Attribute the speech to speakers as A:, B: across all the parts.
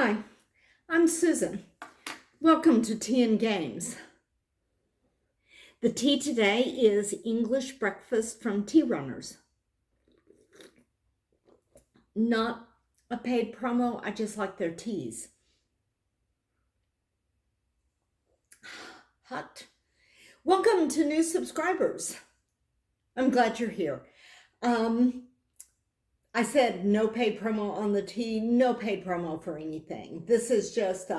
A: Hi, I'm Susan. Welcome to Tea and Games. The tea today is English breakfast from Tea Runners. Not a paid promo, I just like their teas. Hot. Welcome to new subscribers. I'm glad you're here. I said no paid promo on the tea, no paid promo for anything. This is just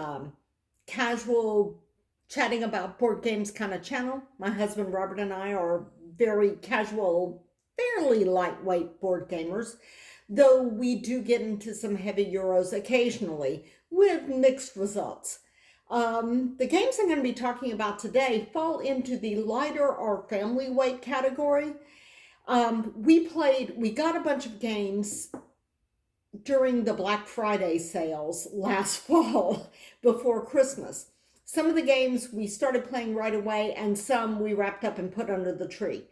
A: casual chatting about board games kind of channel. My husband Robert and I are very casual, fairly lightweight board gamers, though we do get into some heavy Euros occasionally with mixed results. The games I'm going to be talking about today fall into the lighter or family weight category. We got a bunch of games during the Black Friday sales last fall before Christmas. Some of the games we started playing right away and some we wrapped up and put under the tree.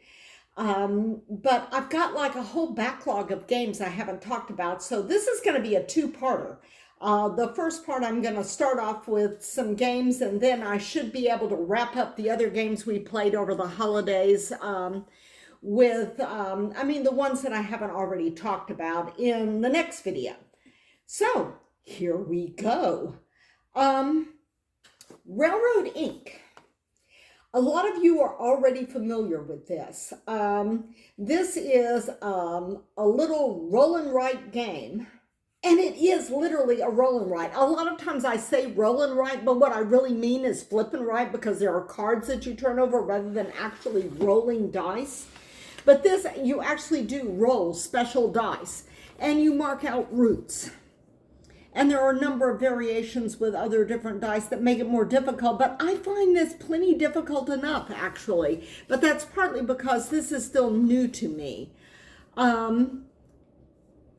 A: But I've got like a whole backlog of games I haven't talked about, so this is going to be a two-parter. The first part I'm going to start off with some games, and then I should be able to wrap up the other games we played over the holidays with, the ones that I haven't already talked about in the next video. So here we go. Railroad Ink. A lot of you are already familiar with this. This is a little roll and write game. And it is literally a roll and write. A lot of times I say roll and write, but what I really mean is flip and write, because there are cards that you turn over rather than actually rolling dice. But this, you actually do roll special dice, and you mark out routes. And there are a number of variations with other different dice that make it more difficult, but I find this plenty difficult enough, actually. But that's partly because this is still new to me. I'm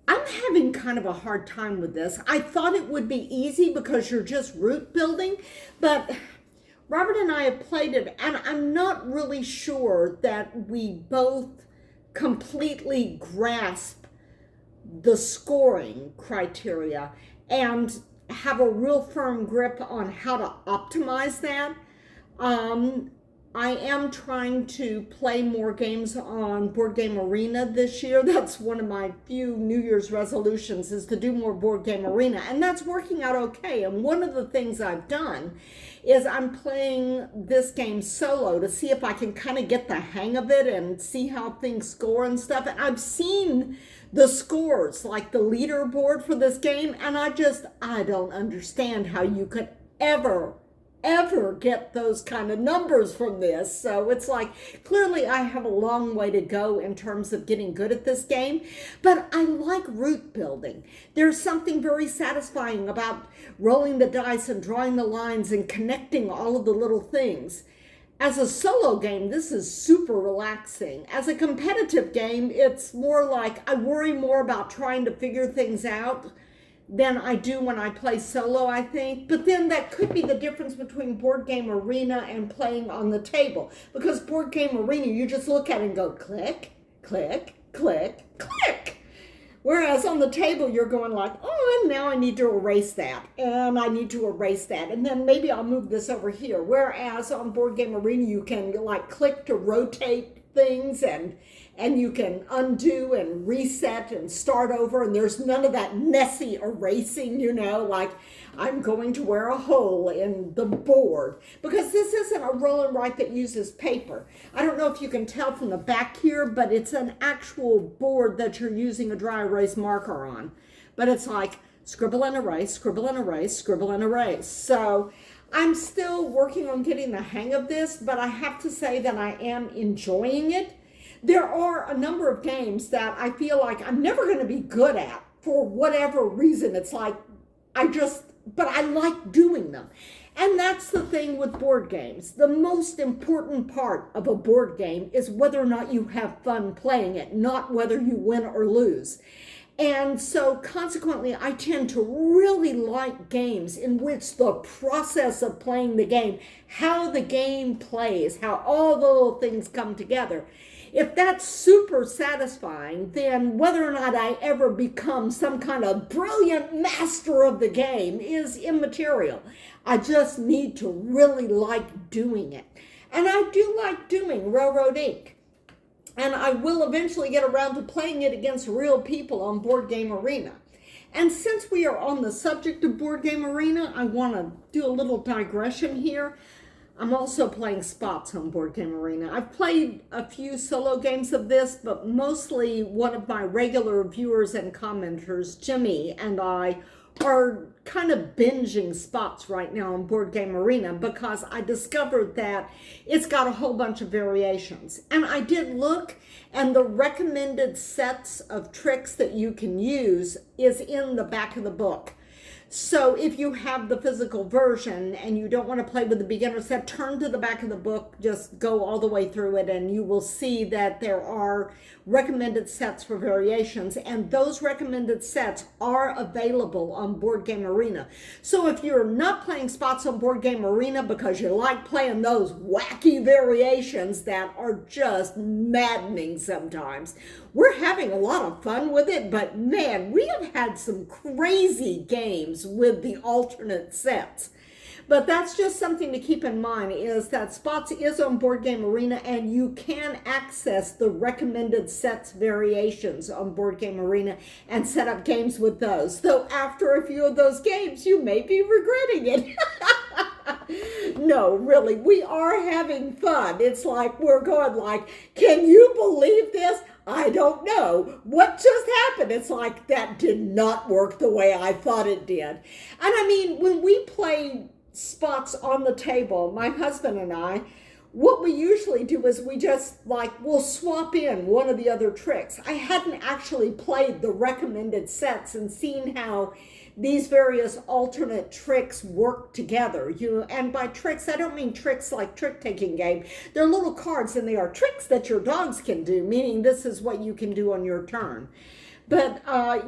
A: having kind of a hard time with this. I thought it would be easy because you're just route building, but Robert and I have played it, and I'm not really sure that we both completely grasp the scoring criteria and have a real firm grip on how to optimize that. I am trying to play more games on Board Game Arena this year. That's one of my few New Year's resolutions, is to do more Board Game Arena, and that's working out okay. And one of the things I've done is I'm playing this game solo to see if I can kind of get the hang of it and see how things score and stuff. And I've seen the scores, like the leaderboard for this game, and I don't understand how you could ever get those kind of numbers from this. So it's like, clearly I have a long way to go in terms of getting good at this game, but I like route building. There's something very satisfying about rolling the dice and drawing the lines and connecting all of the little things. As a solo game, this is super relaxing. As a competitive game, it's more like I worry more about trying to figure things out than I do when I play solo, I think. But then that could be the difference between Board Game Arena and playing on the table. Because Board Game Arena, you just look at it and go click, click, click, click. Whereas on the table, you're going like, oh, and now I need to erase that, and I need to erase that, and then maybe I'll move this over here. Whereas on Board Game Arena, you can like click to rotate things, and you can undo and reset and start over, and there's none of that messy erasing, like I'm going to wear a hole in the board, because this isn't a roll and write that uses paper. I don't know if you can tell from the back here, but it's an actual board that you're using a dry erase marker on. But it's like scribble and erase, scribble and erase, scribble and erase. So I'm still working on getting the hang of this, but I have to say that I am enjoying it. There are a number of games that I feel like I'm never going to be good at for whatever reason. It's like, but I like doing them. And that's the thing with board games. The most important part of a board game is whether or not you have fun playing it, not whether you win or lose. And so consequently, I tend to really like games in which the process of playing the game, how the game plays, how all the little things come together, if that's super satisfying, then whether or not I ever become some kind of brilliant master of the game is immaterial. I just need to really like doing it. And I do like doing Railroad Ink. And I will eventually get around to playing it against real people on Board Game Arena. And since we are on the subject of Board Game Arena, I want to do a little digression here. I'm also playing Spots on Board Game Arena. I've played a few solo games of this, but mostly one of my regular viewers and commenters, Jimmy, and I are kind of binging Spots right now on Board Game Arena because I discovered that it's got a whole bunch of variations. And I did look, and the recommended sets of tricks that you can use is in the back of the book. So if you have the physical version and you don't want to play with the beginner set, turn to the back of the book, just go all the way through it, and you will see that there are recommended sets for variations, and those recommended sets are available on Board Game Arena. So if you're not playing Spots on Board Game Arena because you like playing those wacky variations that are just maddening sometimes, we're having a lot of fun with it, but man, we have had some crazy games with the alternate sets. But that's just something to keep in mind, is that Spots is on Board Game Arena, and you can access the recommended sets variations on Board Game Arena and set up games with those. Though after a few of those games, you may be regretting it. No, really, we are having fun. It's like we're going like, can you believe this? I don't know. What just happened? It's like, that did not work the way I thought it did. And I mean, when we play Spots on the table, my husband and I, what we usually do is we just we'll swap in one of the other tricks. I hadn't actually played the recommended sets and seen how these various alternate tricks work together. And by tricks, I don't mean tricks like trick-taking game. They're little cards, and they are tricks that your dogs can do, meaning this is what you can do on your turn. But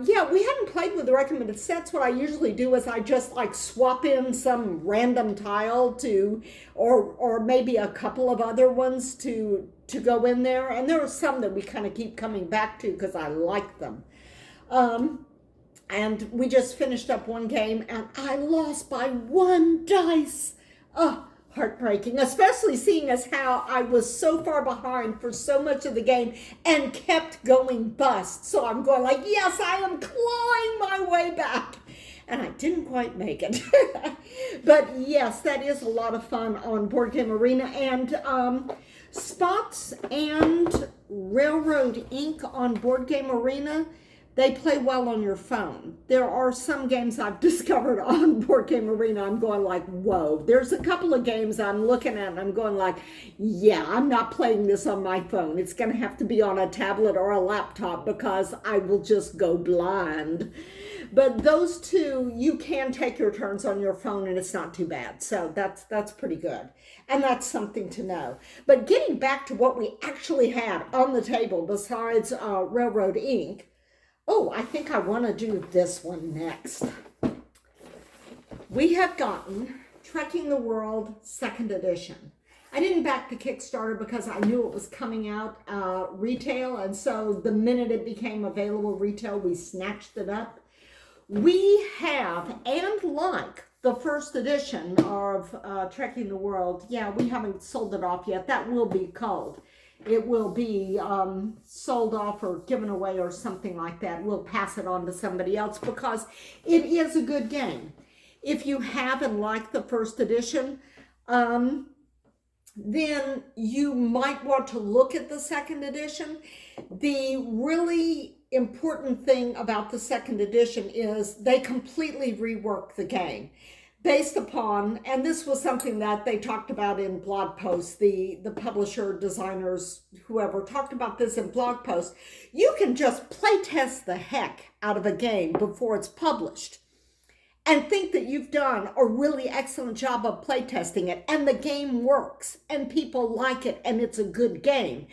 A: yeah, we hadn't played with the recommended sets. What I usually do is I just swap in some random tile to, or maybe a couple of other ones to go in there. And there are some that we kind of keep coming back to because I like them. And we just finished up one game, and I lost by one dice. Oh, heartbreaking, especially seeing as how I was so far behind for so much of the game and kept going bust. So I'm going like, yes, I am clawing my way back. And I didn't quite make it. But yes, that is a lot of fun on Board Game Arena. And Spots and Railroad Ink on Board Game Arena, they play well on your phone. There are some games I've discovered on Board Game Arena, I'm going like, whoa. There's a couple of games I'm looking at and I'm going like, yeah, I'm not playing this on my phone. It's going to have to be on a tablet or a laptop because I will just go blind. But those two, you can take your turns on your phone and it's not too bad. So that's pretty good. And that's something to know. But getting back to what we actually had on the table besides Railroad Ink, oh, I think I want to do this one next. We have gotten Trekking the World 2nd edition. I didn't back the Kickstarter because I knew it was coming out retail, and so the minute it became available retail, we snatched it up. We have, and like the 1st edition of Trekking the World, yeah, we haven't sold it off yet. That will be culled. It will be sold off or given away or something like that. We'll pass it on to somebody else because it is a good game. If you have and like the 1st edition, then you might want to look at the 2nd edition. The really important thing about the 2nd edition is they completely rework the game. Based upon, and this was something that they talked about in blog posts, the publisher, designers, whoever talked about this in blog posts, you can just play test the heck out of a game before it's published and think that you've done a really excellent job of play testing it, and the game works and people like it and it's a good game.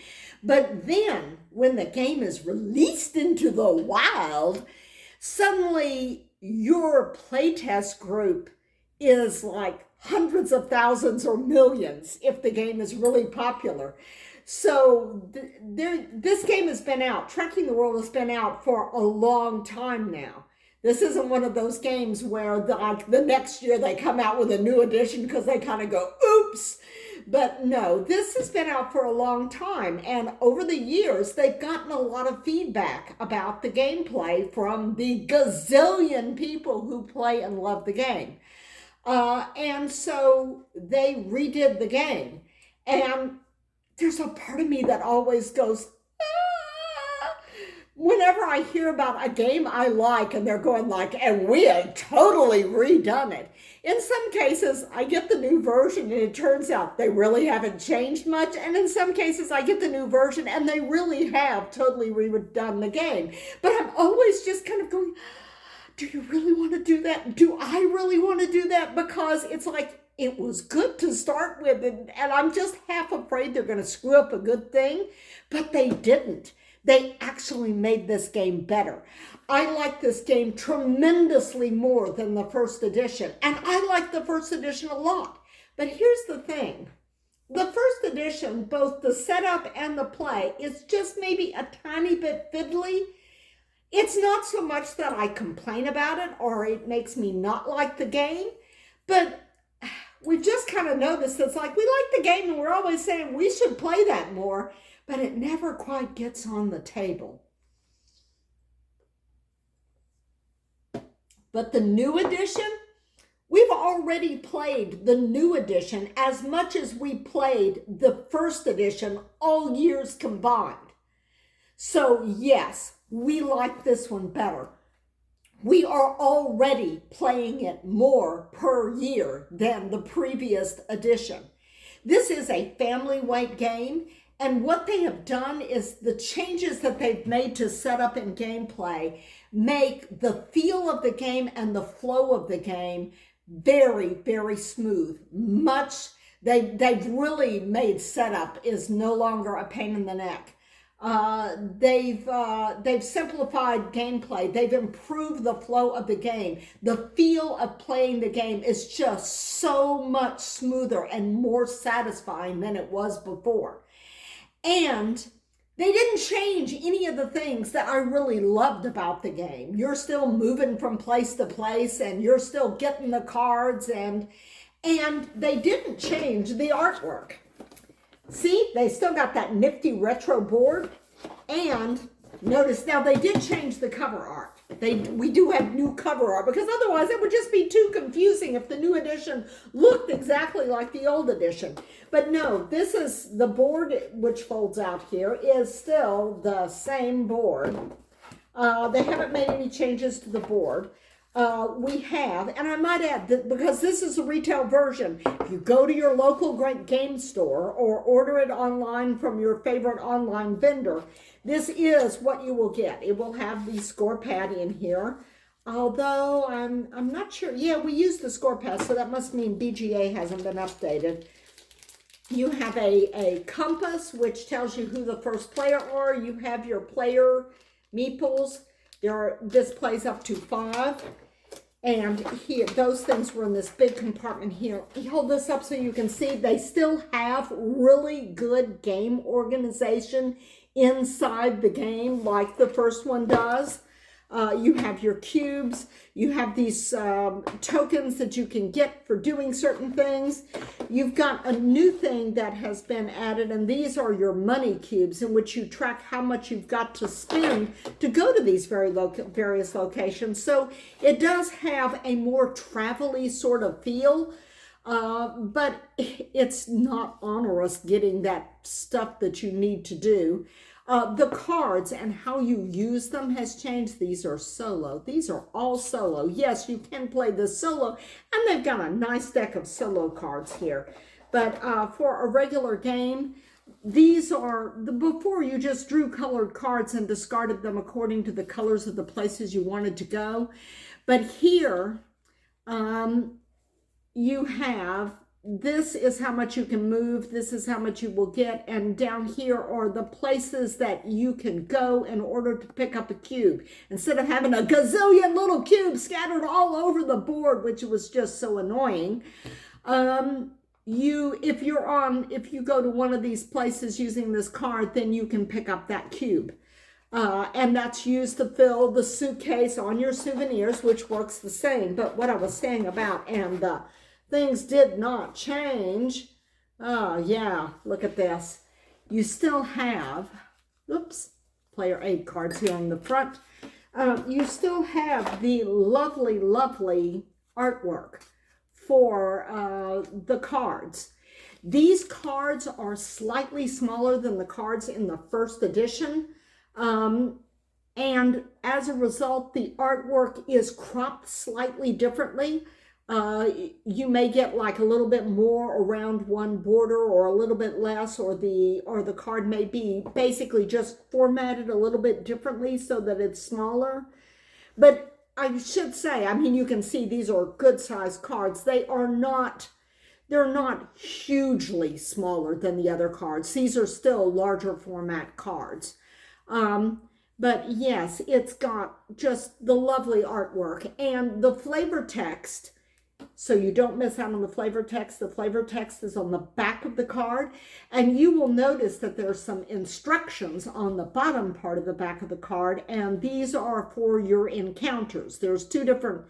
A: But then when the game is released into the wild, suddenly your playtest group is like hundreds of thousands or millions if the game is really popular. So this game has been out. Trekking the World has been out for a long time now. This isn't one of those games where the next year they come out with a new edition because they kind of go, oops. But no, this has been out for a long time. And over the years, they've gotten a lot of feedback about the gameplay from the gazillion people who play and love the game. And so they redid the game. And there's a part of me that always goes, whenever I hear about a game I like and they're going like, and we have totally redone it. In some cases, I get the new version and it turns out they really haven't changed much. And in some cases, I get the new version and they really have totally redone the game. But I'm always just kind of going, do you really want to do that? Do I really want to do that? Because it's like, it was good to start with, and I'm just half afraid they're going to screw up a good thing, but they didn't. They actually made this game better. I like this game tremendously more than the first edition, and I like the first edition a lot. But here's the thing. The first edition, both the setup and the play, is just maybe a tiny bit fiddly. It's not so much that I complain about it or it makes me not like the game, but we've just kind of noticed it's like we like the game and we're always saying we should play that more, but it never quite gets on the table. But the new edition, we've already played the new edition as much as we played the first edition all years combined. So yes, we like this one better. We are already playing it more per year than the previous edition. This is a family-weight game, and what they have done is the changes that they've made to setup and gameplay make the feel of the game and the flow of the game very, very smooth. They've really made setup is no longer a pain in the neck. They've simplified gameplay. They've improved the flow of the game. The feel of playing the game is just so much smoother and more satisfying than it was before. And they didn't change any of the things that I really loved about the game. You're still moving from place to place and you're still getting the cards, and they didn't change the artwork. See, they still got that nifty retro board, and notice now they did change the cover art. We do have new cover art because otherwise it would just be too confusing if the new edition looked exactly like the old edition. But no, this is the board which folds out here is still the same board. They haven't made any changes to the board. We have, and I might add that because this is a retail version, if you go to your local great game store or order it online from your favorite online vendor, this is what you will get. It will have the score pad in here, although I'm not sure. Yeah, we use the score pad, so that must mean BGA hasn't been updated. You have a compass, which tells you who the first player are. You have your player meeples. This plays up to 5. And here, those things were in this big compartment here. You hold this up so you can see they still have really good game organization inside the game like the first one does. You have your cubes. You have these tokens that you can get for doing certain things. You've got a new thing that has been added, and these are your money cubes in which you track how much you've got to spend to go to these various locations. So it does have a more travel-y sort of feel, but it's not onerous getting that stuff that you need to do. The cards and how you use them has changed. These are solo. These are all solo. Yes, you can play the solo, and they've got a nice deck of solo cards here. But for a regular game, these are, before you just drew colored cards and discarded them according to the colors of the places you wanted to go. But here, you have, this is how much you can move, this is how much you will get, and down here are the places that you can go in order to pick up a cube. Instead of having a gazillion little cubes scattered all over the board, which was just so annoying, if you go to one of these places using this card, then you can pick up that cube. And that's used to fill the suitcase on your souvenirs, which works the same. But what I was saying about, and things did not change. Oh, yeah, look at this. You still have, oops, player aid cards here on the front. You still have the lovely, lovely artwork for the cards. These cards are slightly smaller than the cards in the first edition. And as a result, the artwork is cropped slightly differently. You may get like a little bit more around one border or a little bit less, or the card may be basically just formatted a little bit differently so that it's smaller. But I should say, I mean, you can see these are good sized cards. They're not hugely smaller than the other cards. These are still larger format cards. But yes, it's got just the lovely artwork and the flavor text. So you don't miss out on the flavor text. The flavor text is on the back of the card, and you will notice that there's some instructions on the bottom part of the back of the card, and these are for your encounters. There's two different,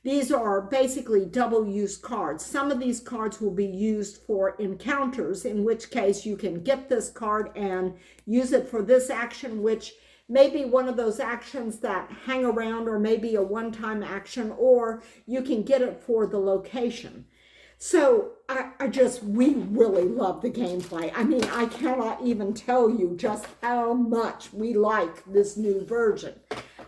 A: these are basically double use cards. Some of these cards will be used for encounters, in which case you can get this card and use it for this action, which maybe one of those actions that hang around, or maybe a one-time action, or you can get it for the location. So we really love the gameplay. I mean, I cannot even tell you just how much we like this new version.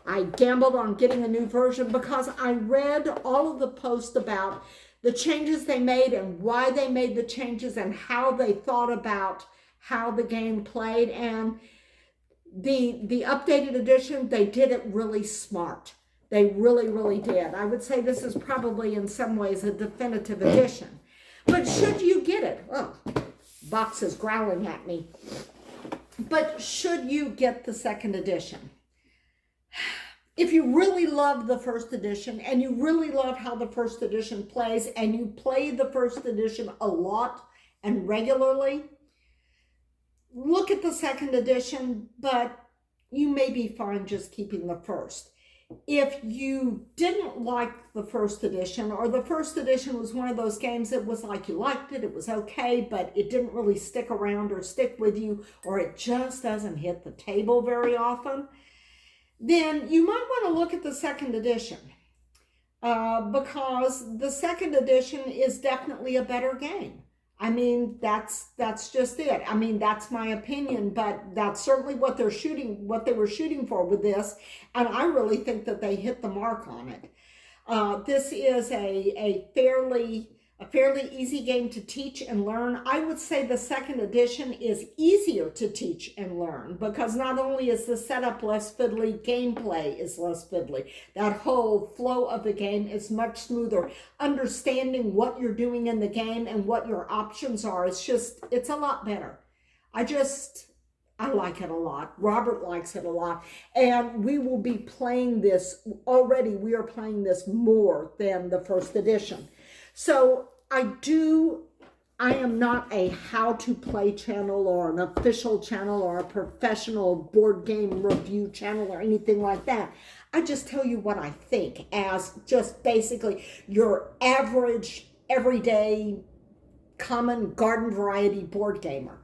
A: I gambled on getting a new version because I read all of the posts about the changes they made and why they made the changes and how they thought about how the game played. And the updated edition, they did it really smart. They really, really did. I would say this is probably in some ways a definitive edition. But should you get it? Oh, box is growling at me. But should you get the second edition? If you really love the first edition and you really love how the first edition plays and you play the first edition a lot and regularly, look at the second edition, but you may be fine just keeping the first. If you didn't like the first edition, or the first edition was one of those games that was like you liked it, it was okay, but it didn't really stick around or stick with you, or it just doesn't hit the table very often, then you might want to look at the second edition, because the second edition is definitely a better game. I mean, that's just it. I mean, that's my opinion, but that's certainly what they were shooting for with this, and I really think that they hit the mark on it. This is a fairly easy game to teach and learn. I would say the second edition is easier to teach and learn because not only is the setup less fiddly, gameplay is less fiddly. That whole flow of the game is much smoother. Understanding what you're doing in the game and what your options are, it's a lot better. I like it a lot. Robert likes it a lot. And we will be playing this already. We are playing this more than the first edition. So I am not a how-to-play channel or an official channel or a professional board game review channel or anything like that. I just tell you what I think as just basically your average, everyday, common garden variety board gamer.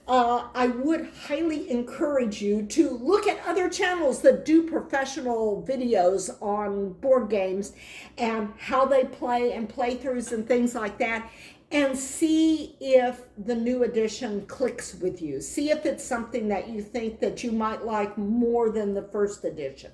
A: I would highly encourage you to look at other channels that do professional videos on board games and how they play and playthroughs and things like that, and see if the new edition clicks with you. See if it's something that you think that you might like more than the first edition.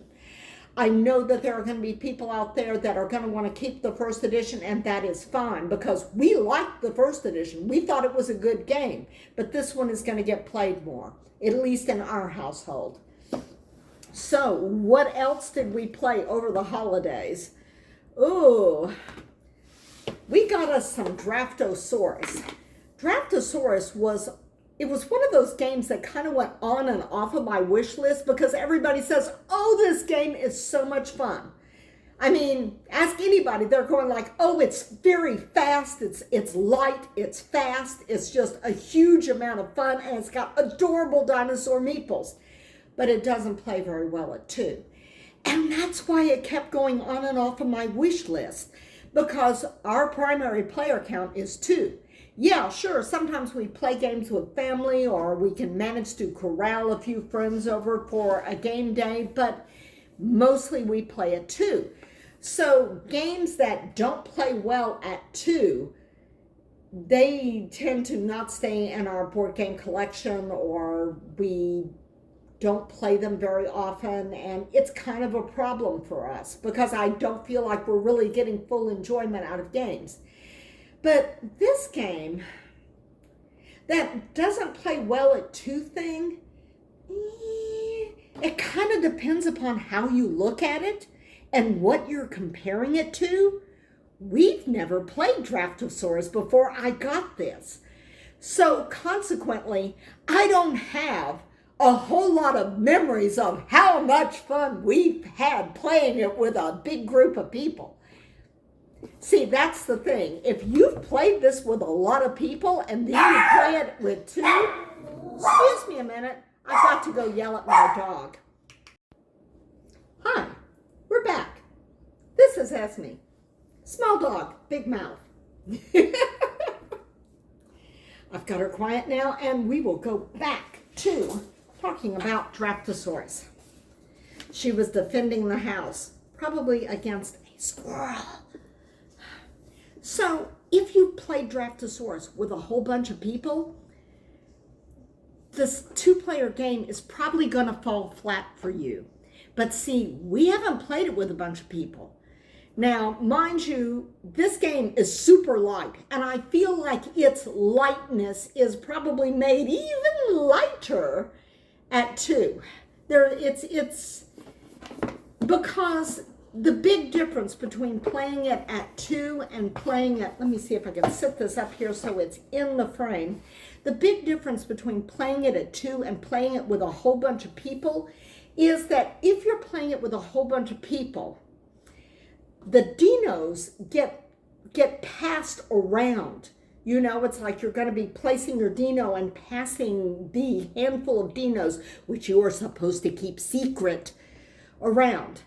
A: I know that there are going to be people out there that are going to want to keep the first edition, and that is fine because we liked the first edition. We thought it was a good game, but this one is going to get played more, at least in our household. So what else did we play over the holidays? Ooh, we got us some Draftosaurus. Draftosaurus was one of those games that kind of went on and off of my wish list because everybody says, oh, this game is so much fun. I mean, ask anybody, they're going like, oh, it's very fast, it's light, it's fast, it's just a huge amount of fun, and it's got adorable dinosaur meeples. But it doesn't play very well at 2. And that's why it kept going on and off of my wish list, because our primary player count is 2. Yeah, sure, sometimes we play games with family, or we can manage to corral a few friends over for a game day, but mostly we play at 2. So games that don't play well at 2, they tend to not stay in our board game collection, or we don't play them very often, and it's kind of a problem for us because I don't feel like we're really getting full enjoyment out of games. But this game that doesn't play well at 2 thing, it kind of depends upon how you look at it and what you're comparing it to. We've never played Draftosaurus before I got this. So consequently, I don't have a whole lot of memories of how much fun we've had playing it with a big group of people. See, that's the thing. If you've played this with a lot of people and then you play it with 2, excuse me a minute, I've got to go yell at my dog. Hi, we're back. This is Esme. Small dog, big mouth. I've got her quiet now, and we will go back to talking about Draftosaurus. She was defending the house, probably against a squirrel. So, if you played Draftosaurus with a whole bunch of people, this 2-player game is probably going to fall flat for you. But see, we haven't played it with a bunch of people. Now, mind you, this game is super light, and I feel like its lightness is probably made even lighter at 2. It's because the big difference between playing it at 2 and playing it, let me see if I can set this up here so it's in the frame. The big difference between playing it at 2 and playing it with a whole bunch of people is that if you're playing it with a whole bunch of people, the dinos get passed around. You know, it's like you're going to be placing your dino and passing the handful of dinos, which you are supposed to keep secret, around.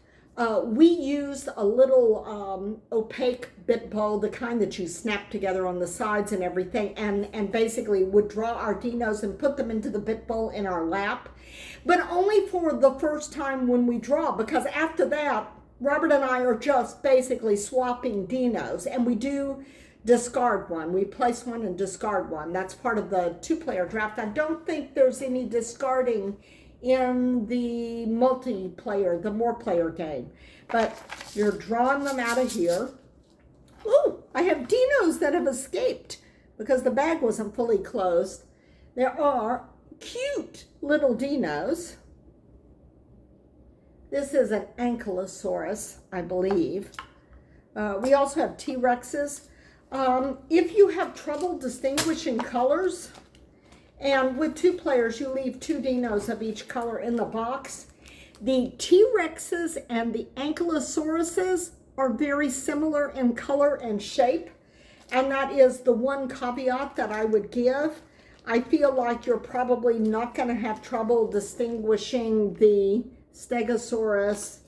A: We used a little opaque bit bowl, the kind that you snap together on the sides and everything, and basically would draw our dinos and put them into the bit bowl in our lap. But only for the first time when we draw, because after that, Robert and I are just basically swapping dinos, and we do discard one. We place one and discard one. That's part of the 2-player draft. I don't think there's any discarding in the multiplayer, the more-player game. But you're drawing them out of here. Ooh, I have dinos that have escaped because the bag wasn't fully closed. There are cute little dinos. This is an Ankylosaurus, I believe. We also have T-Rexes. If you have trouble distinguishing colors, and with 2 players, you leave 2 dinos of each color in the box, the T-Rexes and the Ankylosauruses are very similar in color and shape, and that is the one caveat that I would give. I feel like you're probably not going to have trouble distinguishing the Stegosaurus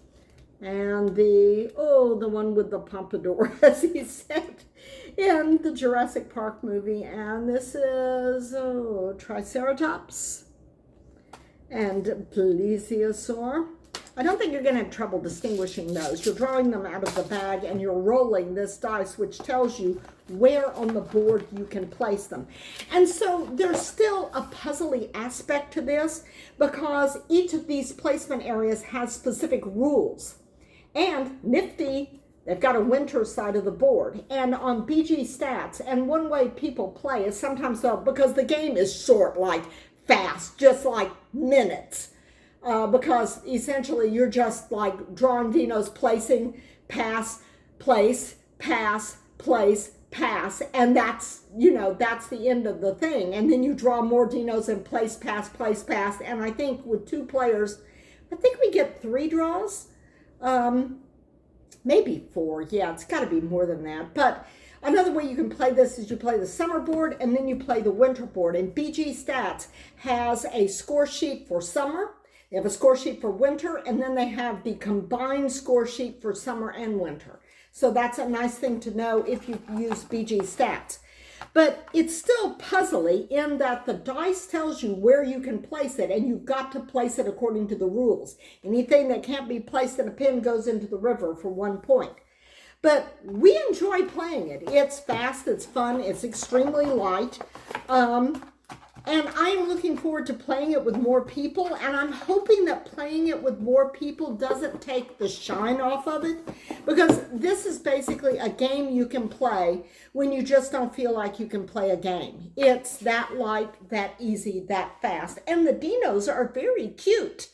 A: and the one with the pompadour, as he said in the Jurassic Park movie. And this is Triceratops and Plesiosaur. I don't think you're going to have trouble distinguishing those. You're drawing them out of the bag and you're rolling this dice, which tells you where on the board you can place them. And so there's still a puzzly aspect to this because each of these placement areas has specific rules. And nifty, they've got a winter side of the board. And on BG Stats, and one way people play is sometimes because the game is short, like fast, just like minutes. Because essentially you're just like drawing dinos, placing, pass, place, pass, place, pass, and that's, that's the end of the thing. And then you draw more dinos and place, pass, and I think with 2 players, I think we get 3 draws. maybe 4. Yeah, it's got to be more than that. But another way you can play this is you play the summer board and then you play the winter board. And BG Stats has a score sheet for summer. They have a score sheet for winter, and then they have the combined score sheet for summer and winter. So that's a nice thing to know if you use BG Stats. But it's still puzzly in that the dice tells you where you can place it, and you've got to place it according to the rules. Anything that can't be placed in a pin goes into the river for 1 point. But we enjoy playing it. It's fast, it's fun, it's extremely light. And I'm looking forward to playing it with more people, and I'm hoping that playing it with more people doesn't take the shine off of it, because this is basically a game you can play when you just don't feel like you can play a game. It's that light, that easy, that fast, and the dinos are very cute.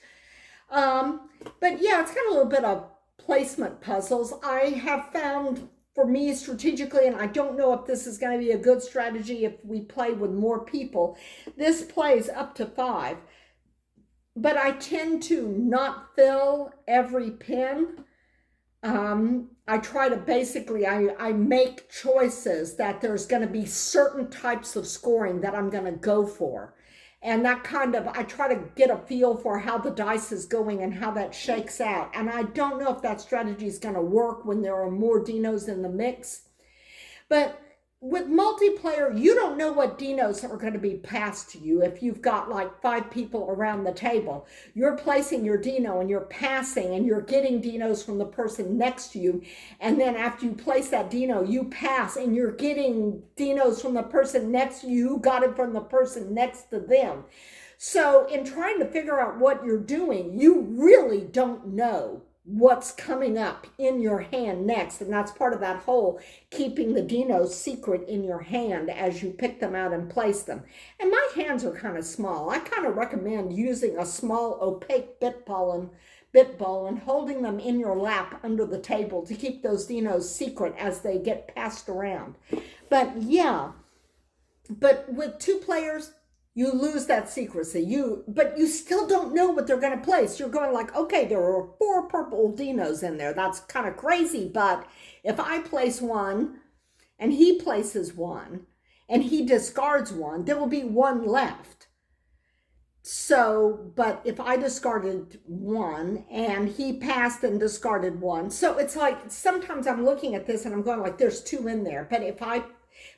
A: But yeah, it's got a little bit of placement puzzles. I have found, for me strategically, and I don't know if this is going to be a good strategy if we play with more people, this plays up to 5, but I tend to not fill every pin. I try to basically, I make choices that there's going to be certain types of scoring that I'm going to go for. And that kind of, I try to get a feel for how the dice is going and how that shakes out. And I don't know if that strategy is going to work when there are more dinos in the mix. But with multiplayer, you don't know what dinos are going to be passed to you. If you've got like 5 people around the table, you're placing your dino and you're passing and you're getting dinos from the person next to you. And then after you place that dino, you pass and you're getting dinos from the person next to you who got it from the person next to them. So in trying to figure out what you're doing, you really don't know what's coming up in your hand next. And that's part of that whole keeping the dinos secret in your hand as you pick them out and place them. And my hands are kind of small. I kind of recommend using a small opaque bit ball and holding them in your lap under the table to keep those dinos secret as they get passed around. But yeah, but with 2 players, you lose that secrecy. But you still don't know what they're going to place. You're going like, okay, there are 4 purple dinos in there. That's kind of crazy. But if I place one and he places one and he discards one, there will be 1 left. So, but if I discarded 1 and he passed and discarded 1. So it's like, sometimes I'm looking at this and I'm going like, there's 2 in there.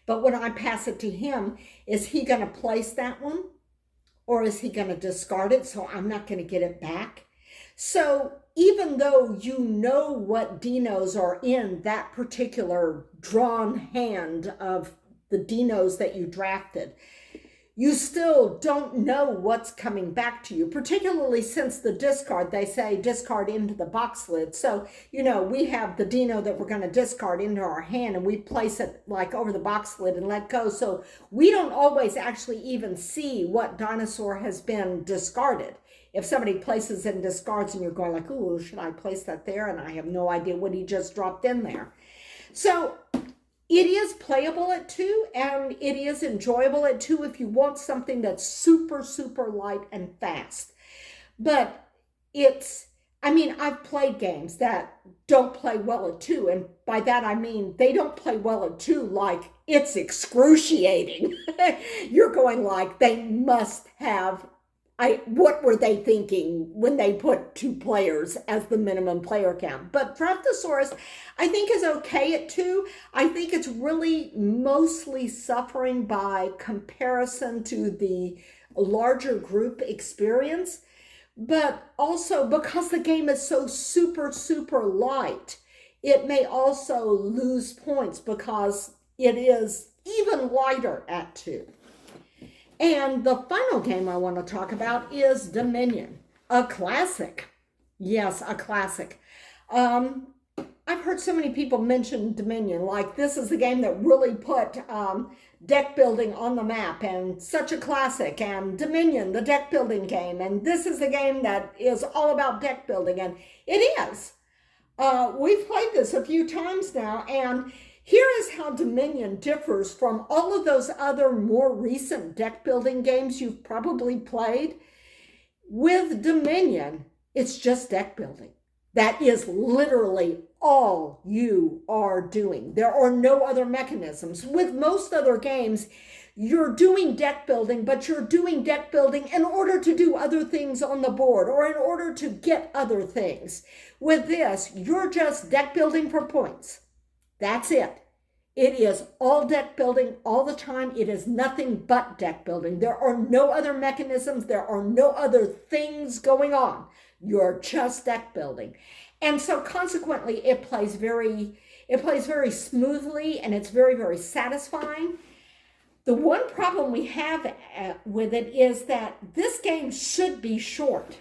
A: But when I pass it to him, is he going to place that one? Or is he going to discard it so I'm not going to get it back? So even though you know what dinos are in that particular drawn hand of the dinos that you drafted, you still don't know what's coming back to you, particularly since the discard, they say discard into the box lid. So, we have the dino that we're going to discard into our hand and we place it like over the box lid and let go. So we don't always actually even see what dinosaur has been discarded. If somebody places and discards and you're going like, ooh, should I place that there? And I have no idea what he just dropped in there. So it is playable at 2 and it is enjoyable at 2 if you want something that's super, super light and fast. But I've played games that don't play well at 2. And by that, I mean, they don't play well at 2 like it's excruciating. You're going like, they must have, what were they thinking when they put 2 players as the minimum player count? But Draftosaurus, I think, is okay at 2. I think it's really mostly suffering by comparison to the larger group experience, but also because the game is so super, super light, it may also lose points because it is even lighter at 2. And the final game I want to talk about is Dominion, a classic. Yes, a classic. I've heard so many people mention Dominion, like this is the game that really put deck building on the map and such a classic, and Dominion, the deck building game, and this is the game that is all about deck building, and it is. We've played this a few times now, and here is how Dominion differs from all of those other more recent deck building games you've probably played. With Dominion, it's just deck building. That is literally all you are doing. There are no other mechanisms. With most other games, you're doing deck building, but you're doing deck building in order to do other things on the board or in order to get other things. With this, you're just deck building for points. That's it. It is all deck building all the time. It is nothing but deck building. There are no other mechanisms. There are no other things going on. You're just deck building. And so consequently, it plays very smoothly, and it's very, very satisfying. The one problem we have with it is that this game should be short.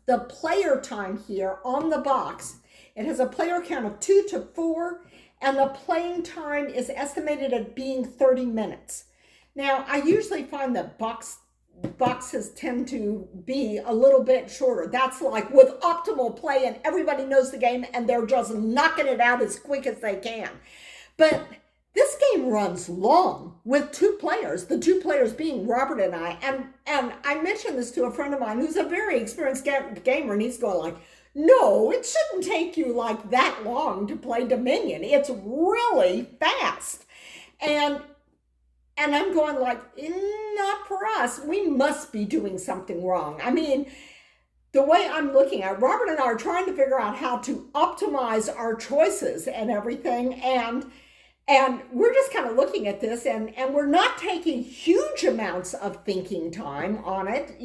A: The player time here on the box, it has a player count of 2 to 4, and the playing time is estimated at being 30 minutes. Now, I usually find that boxes tend to be a little bit shorter. That's like with optimal play and everybody knows the game and they're just knocking it out as quick as they can. But this game runs long with 2 players, the 2 players being Robert and I. And I mentioned this to a friend of mine who's a very experienced gamer, and he's going like, no, it shouldn't take you like that long to play Dominion. It's really fast. And I'm going like, not for us. We must be doing something wrong. I mean, the way I'm looking at it, Robert and I are trying to figure out how to optimize our choices and everything. And we're just kind of looking at this, and we're not taking huge amounts of thinking time on it,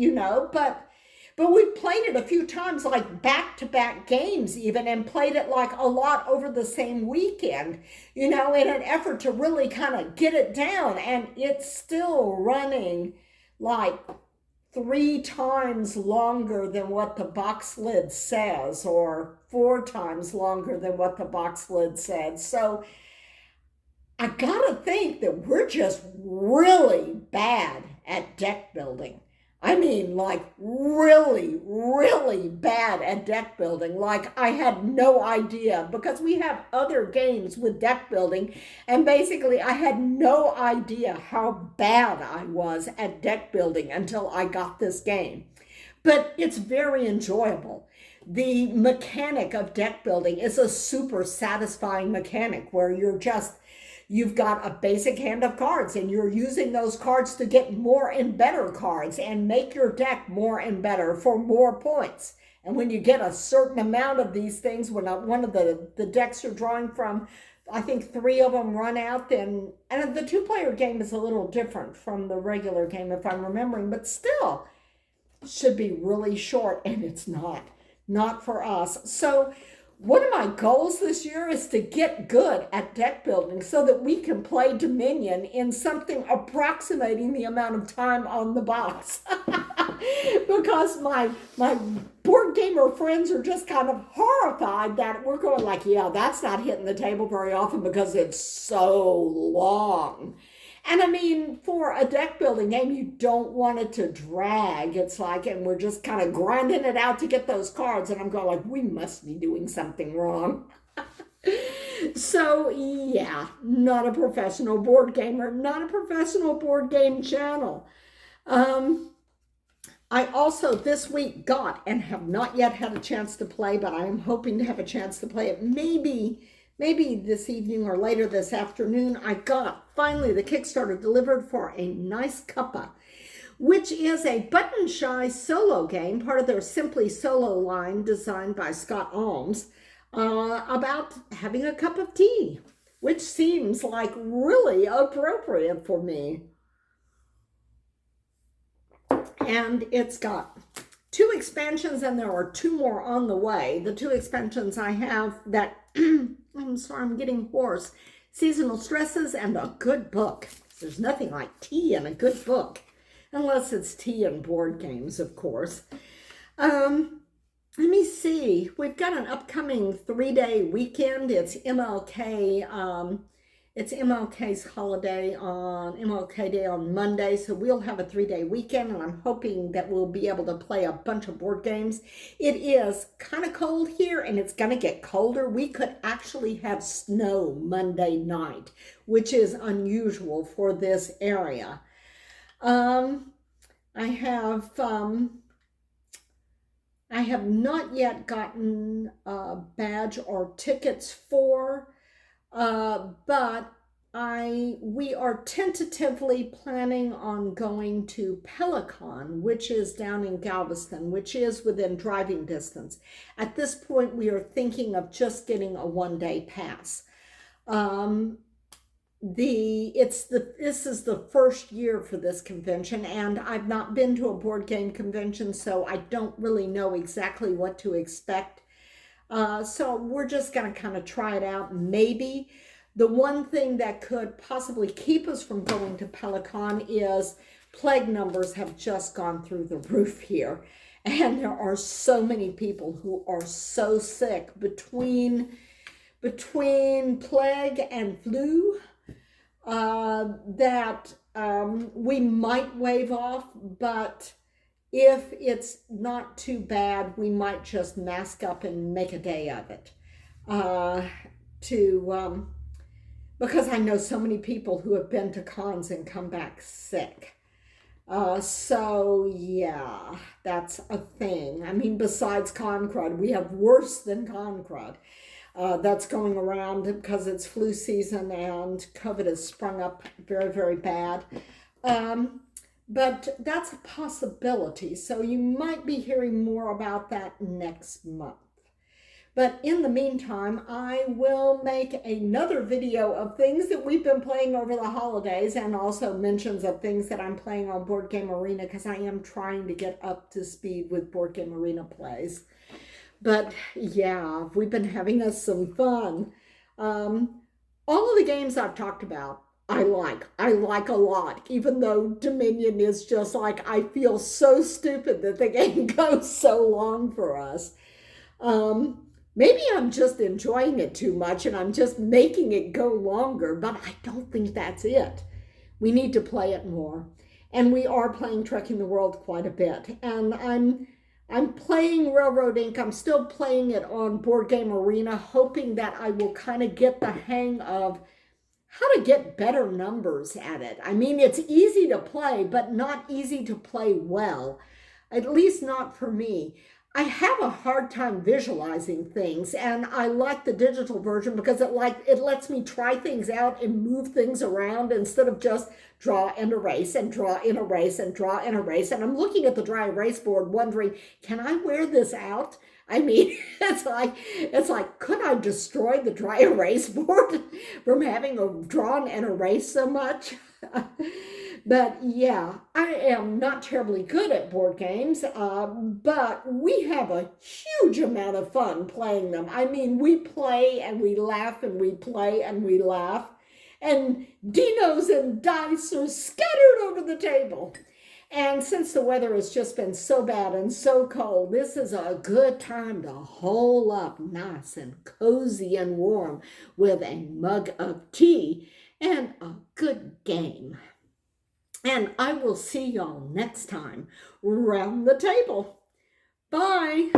A: but we've played it a few times, like back-to-back games even, and played it like a lot over the same weekend, in an effort to really kind of get it down. And it's still running like 3 times longer than what the box lid says, or 4 times longer than what the box lid says. So I gotta think that we're just really bad at deck building. I mean, like really, really bad at deck building. Like I had no idea, because we have other games with deck building, and basically I had no idea how bad I was at deck building until I got this game. But it's very enjoyable. The mechanic of deck building is a super satisfying mechanic where you've got a basic hand of cards, and you're using those cards to get more and better cards and make your deck more and better for more points. And when you get a certain amount of these things, when one of the decks you're drawing from, I think 3 of them run out, then, and the 2-player game is a little different from the regular game if I'm remembering, but still should be really short, and it's not for us. So one of my goals this year is to get good at deck building so that we can play Dominion in something approximating the amount of time on the box. Because my board gamer friends are just kind of horrified that we're going like, yeah, that's not hitting the table very often because it's so long. And I mean, for a deck building game, you don't want it to drag. It's like, and we're just kind of grinding it out to get those cards. And I'm going like, we must be doing something wrong. So yeah, not a professional board gamer, not a professional board game channel. I also this week got, and have not yet had a chance to play, but I am hoping to have a chance to play it maybe this evening or later this afternoon. I got finally the Kickstarter delivered for A Nice Cuppa, which is a Button Shy solo game, part of their Simply Solo line designed by Scott Almes, about having a cup of tea, which seems like really appropriate for me. And it's got 2 expansions, and there are 2 more on the way. The 2 expansions I have that, I'm sorry, I'm getting hoarse. Seasonal Stresses and a good book. There's nothing like tea and a good book, unless it's tea and board games, of course. Let me see. We've got an upcoming 3-day weekend. It's MLK. It's MLK's holiday on MLK Day on Monday, so we'll have a 3-day weekend, and I'm hoping that we'll be able to play a bunch of board games. It is kind of cold here, and it's going to get colder. We could actually have snow Monday night, which is unusual for this area. I have I have not yet gotten a badge or tickets for, but we are tentatively planning on going to Pelicon, which is down in Galveston, which is within driving distance. At this point, we are thinking of just getting a one-day pass. This is the first year for this convention, and I've not been to a board game convention, so I don't really know exactly what to expect. So we're just going to kind of try it out. Maybe the one thing that could possibly keep us from going to Pelicon is plague numbers have just gone through the roof here. And there are so many people who are so sick between plague and flu that we might wave off, but if it's not too bad, we might just mask up and make a day of it. Because I know so many people who have been to cons and come back sick. So yeah, that's a thing. I mean, besides con crud, we have worse than con crud. That's going around because it's flu season and COVID has sprung up very, very bad. But that's a possibility. So you might be hearing more about that next month. But in the meantime, I will make another video of things that we've been playing over the holidays and also mentions of things that I'm playing on Board Game Arena because I am trying to get up to speed with Board Game Arena plays. But yeah, we've been having us some fun. All of the games I've talked about, I like a lot, even though Dominion is just like, I feel so stupid that the game goes so long for us. Maybe I'm just enjoying it too much and I'm just making it go longer, but I don't think that's it. We need to play it more. And we are playing Trekking the World quite a bit. And I'm playing Railroad Ink. I'm still playing it on Board Game Arena, hoping that I will kind of get the hang of how to get better numbers at it. I mean, it's easy to play, but not easy to play well, at least not for me. I have a hard time visualizing things, and I like the digital version because it lets me try things out and move things around instead of just draw and erase and draw and erase and draw and erase. And I'm looking at the dry erase board wondering, can I wear this out? I mean, it's like, could I destroy the dry erase board from having drawn and erased so much? But yeah, I am not terribly good at board games, but we have a huge amount of fun playing them. I mean, we play and we laugh and we play and we laugh, and dinos and dice are scattered over the table. And since the weather has just been so bad and so cold, this is a good time to hole up nice and cozy and warm with a mug of tea and a good game. And I will see y'all next time round the table. Bye.